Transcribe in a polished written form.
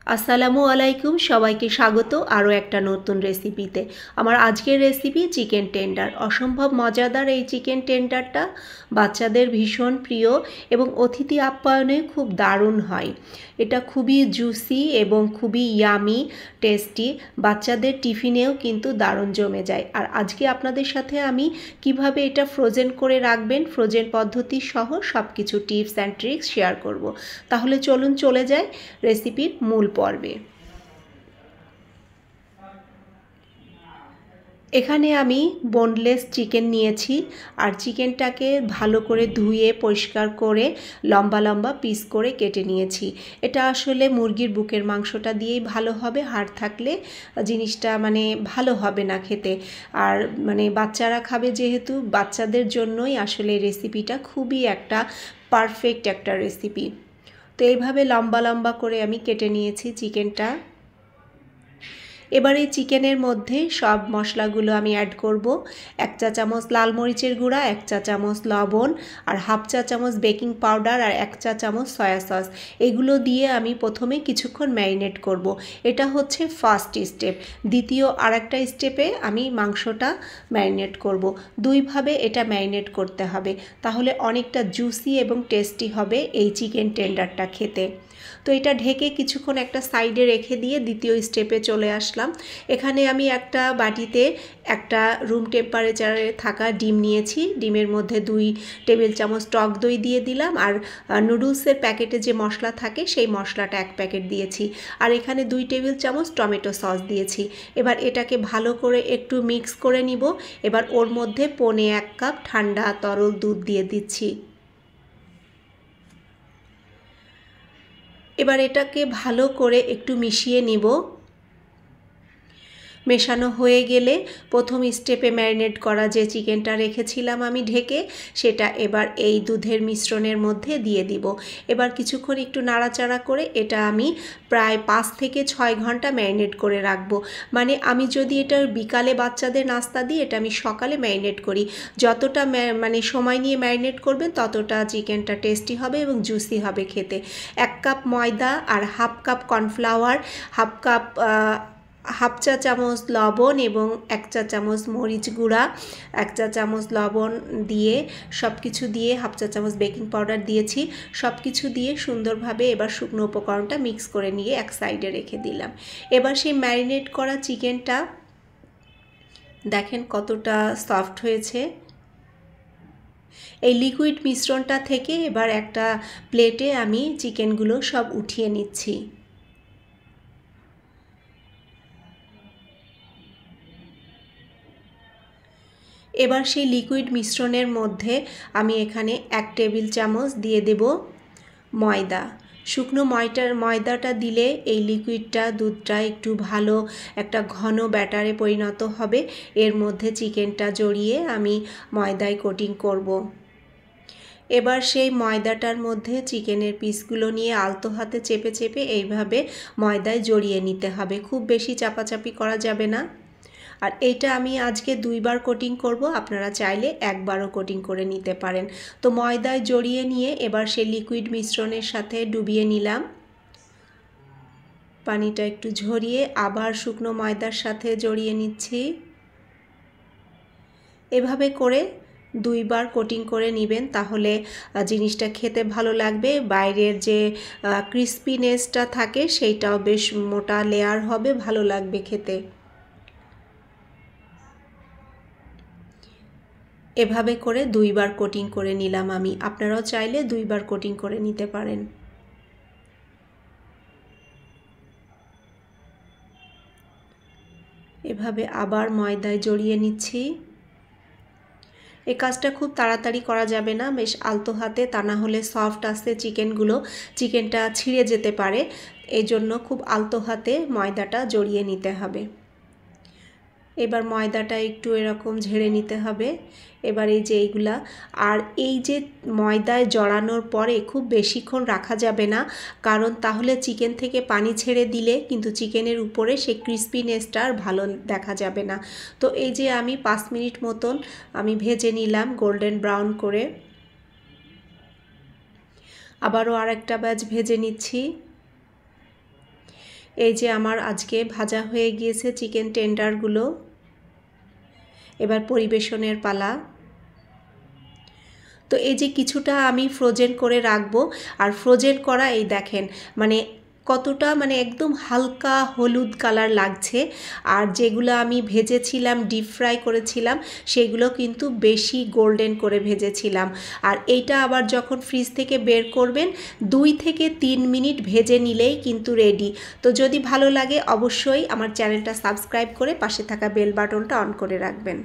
আসসালামু আলাইকুম, সবাইকে স্বাগত আরও একটা নতুন রেসিপিতে। আমার আজকের রেসিপি চিকেন টেন্ডার। অসম্ভব মজাদার এই চিকেন টেন্ডারটা বাচ্চাদের ভীষণ প্রিয় এবং অতিথি আপ্যায়নে খুব দারুণ হয়। এটা খুবই জুসি এবং খুবই ইয়ামি টেস্টি, বাচ্চাদের টিফিনেও কিন্তু দারুণ জমে যায়। আর আজকে আপনাদের সাথে আমি কিভাবে এটা ফ্রোজেন করে রাখবেন, ফ্রোজেন পদ্ধতি সহ সব কিছু টিপস অ্যান্ড ট্রিক্স শেয়ার করব। তাহলে চলুন চলে যাই রেসিপির মূল পর্বে। এখানে আমি বোনলেস চিকেন নিয়েছি আর চিকেনটাকে ভালো করে ধুয়ে পরিষ্কার করে লম্বা লম্বা পিস করে কেটে নিয়েছি। এটা আসলে মুরগির বুকের মাংসটা দিয়েই ভালো হবে, হাড় থাকলে জিনিসটা ভালো হবে না খেতে। আর বাচ্চারা খাবে যেহেতু, বাচ্চাদের জন্যই আসলে রেসিপিটা খুবই একটা পারফেক্ট একটা রেসিপি। তো এইভাবে লম্বা লম্বা করে আমি কেটে নিয়েছি চিকেনটা। এবার এই চিকেনের মধ্যে সব মশলাগুলো আমি অ্যাড করব। 1 চা চামচ লাল মরিচের গুঁড়া, 1 চা চামচ লবণ, আর 1/2 চা চামচ বেকিং পাউডার, আর 1 চা চামচ সয়া সস। এগুলো দিয়ে আমি প্রথমে কিছুক্ষণ ম্যারিনেট করব। এটা হচ্ছে ফার্স্ট স্টেপ। দ্বিতীয় আরেকটা স্টেপে আমি মাংসটা ম্যারিনেট করব। দুইভাবে এটা ম্যারিনেট করতে হবে, তাহলে অনেকটা জুসি এবং টেস্টি হবে এই চিকেন টেন্ডারটা খেতে। তো এটা ঢেকে কিছুক্ষণ একটা সাইডে রেখে দিয়ে দ্বিতীয় স্টেপে চলে আসলাম। এখানে আমি একটা বাটিতে একটা রুম টেম্পারেচারে থাকা ডিম নিয়েছি। ডিমের মধ্যে 2 টেবিল চামচ টক দই দিয়ে দিলাম, আর নুডলসের প্যাকেটে যে মশলা থাকে সেই মশলাটা 1 প্যাকেট দিয়েছি, আর এখানে 2 টেবিল চামচ টমেটো সস দিয়েছি। এবার এটাকে ভালো করে একটু মিক্স করে নিব। এবার ওর মধ্যে 1/4 কাপ ঠান্ডা তরল দুধ দিয়ে দিচ্ছি। এবার এটাকে ভালো করে একটু মিশিয়ে নিব। মেশানো হয়ে গেলে প্রথম স্টেপে ম্যারিনেট করা যে চিকেনটা রেখেছিলাম আমি ঢেকে, সেটা এবার এই দুধের মিশ্রণের মধ্যে দিয়ে দিব। এবার কিছুক্ষণ একটু নাড়াচাড়া করে এটা আমি প্রায় 5 থেকে 6 ঘন্টা ম্যারিনেট করে রাখবো। আমি যদি এটা বিকালে বাচ্চাদের নাস্তা দিই, এটা আমি সকালে ম্যারিনেট করি। যতটা সময় নিয়ে ম্যারিনেট করবেন ততটা চিকেনটা টেস্টি হবে এবং জুসি হবে খেতে। 1 কাপ ময়দা আর 1/2 কাপ কর্নফ্লাওয়ার, 1/2 চা চামচ লবণ এবং 1 চা চামচ মরিচ গুঁড়া, 1 চা চামচ লবণ দিয়ে সব কিছু দিয়ে 1/2 চা চামচ বেকিং পাউডার দিয়েছি। সব কিছু দিয়ে সুন্দরভাবে এবার শুকনো উপকরণটা মিক্স করে নিয়ে এক সাইডে রেখে দিলাম। এবার সেই ম্যারিনেট করা চিকেনটা দেখেন কতটা সফট হয়েছে। এই লিকুইড মিশ্রণটা থেকে এবার একটা প্লেটে আমি চিকেনগুলো সব উঠিয়ে নিচ্ছি। এবার সেই লিকুইড মিশ্রণের মধ্যে আমি এখানে 1 টেবিল চামচ দিয়ে দেব ময়দা। শুকনো ময়দাটা দিলে এই লিকুইডটা, দুধটা একটু ভালো একটা ঘন ব্যাটারে পরিণত হবে। এর মধ্যে চিকেনটা জড়িয়ে আমি ময়দায় কোটিং করব। এবার সেই ময়দাটার মধ্যে চিকেনের পিসগুলো নিয়ে আলতো হাতে চেপে চেপে এইভাবে ময়দায় জড়িয়ে নিতে হবে। খুব বেশি চাপাচাপি করা যাবে না। আর এইটা আমি আজকে 2 বার কোটিং করব, আপনারা চাইলে 1 বারও কোটিং করে নিতে পারেন। তো ময়দায় জড়িয়ে নিয়ে এবার সেই লিকুইড মিশ্রণের সাথে ডুবিয়ে নিলাম। পানিটা একটু ঝরিয়ে আবার শুকনো ময়দার সাথে জড়িয়ে নিচ্ছি। এভাবে করে 2 বার কোটিং করে নেবেন, তাহলে জিনিসটা খেতে ভালো লাগবে। বাইরের যে ক্রিস্পিনেসটা থাকে সেইটাও বেশ মোটা লেয়ার হবে, ভালো লাগবে খেতে। এভাবে করে 2 বার কোটিং করে নিলাম আমি। আপনারাও চাইলে 2 বার কোটিং করে নিতে পারেন। এভাবে আবার ময়দায় জড়িয়ে নিচ্ছি। এই কাজটা খুব তাড়াতাড়ি করা যাবে না, বেশ আলতো হাতে, তা না হলে সফট আছে চিকেনটা ছিঁড়ে যেতে পারে। এই জন্য খুব আলতো হাতে ময়দাটা জড়িয়ে নিতে হবে। এবার ময়দাটা একটু এরকম ঝেড়ে নিতে হবে। এবার এই যে এইগুলা, আর এই যে ময়দায় জড়ানোর পরে খুব বেশিক্ষণ রাখা যাবে না, কারণ তাহলে চিকেন থেকে পানি ছেড়ে দিলে কিন্তু চিকেনের উপরে সেই ক্রিস্পিনেসটা আর ভালো দেখা যাবে না। তো এই যে আমি 5 মিনিট মতন আমি ভেজে নিলাম গোল্ডেন ব্রাউন করে। আবারও আরেকটা ব্যাচ ভেজে নিচ্ছি। এই যে আমার আজকে ভাজা হয়ে গিয়েছে চিকেন টেন্ডারগুলো। এবার পরিবেশনের পালা। তো এই যে কিছুটা আমি ফ্রোজেন করে রাখবো, আর ফ্রোজেন করা এই দেখেন মানে কতটা মানে একদম হালকা হলুদ কালার লাগছে। আর যেগুলো আমি ভেজেছিলাম, ডিপ ফ্রাই করেছিলাম, সেগুলো কিন্তু বেশি গোল্ডেন করে ভেজেছিলাম। আর এইটা আবার যখন ফ্রিজ থেকে বের করবেন 2 থেকে 3 মিনিট ভেজে নিলেই কিন্তু রেডি। তো যদি ভালো লাগে অবশ্যই আমার চ্যানেলটা সাবস্ক্রাইব করে পাশে থাকা বেল বাটনটা অন করে রাখবেন।